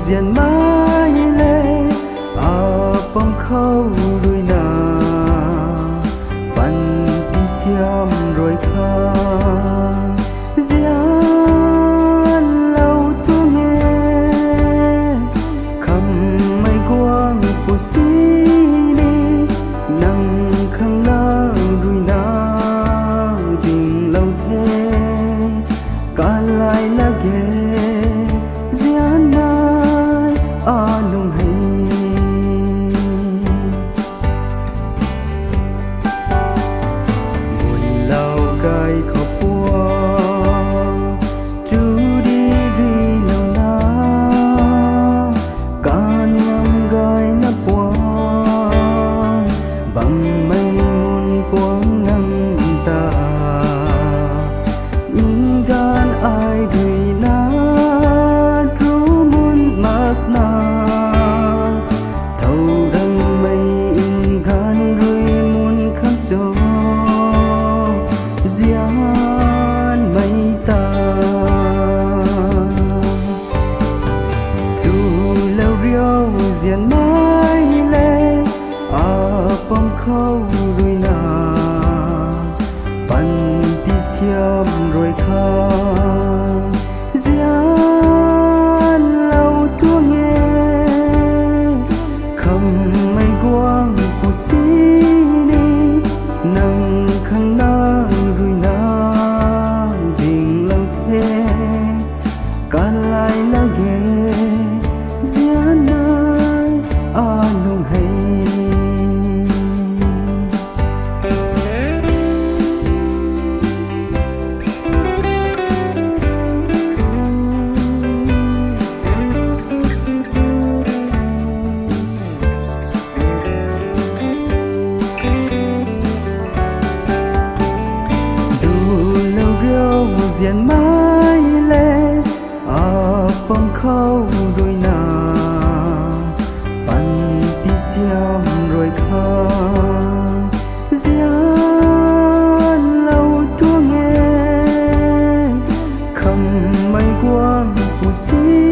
diện mãi lệ bóng khâu đuôi nà văn đi xiêm rồi kha gian lâu tu nghe khăm mây quang bù xí đi nắng khăng la đuôi nà tình lâu thế cả lại là ghê gian mai nung hay buồn lao gai khó qua chú đi đi lâu na cả nhầm gai na quang bằng mây muôn quang nắng ta những gan ai đuổi na ru muôn mạc na thâu đăng mây in gan rui muôn khắc cho gian mây ta đủ leo riêu diện mãi lệ bóng khâu đuôi nà bàn ti xiêm rồi kha gian lâu tua nghe khăm mây quang bù xí đi nắng khăng na đuôi na tình lâu thế cả lại là ghê gian mai nung hay diện mãi lệ bóng khâu đuôi nà bàn ti xiêm rồi kha gian lâu tua nghe khăm mây quang bù xí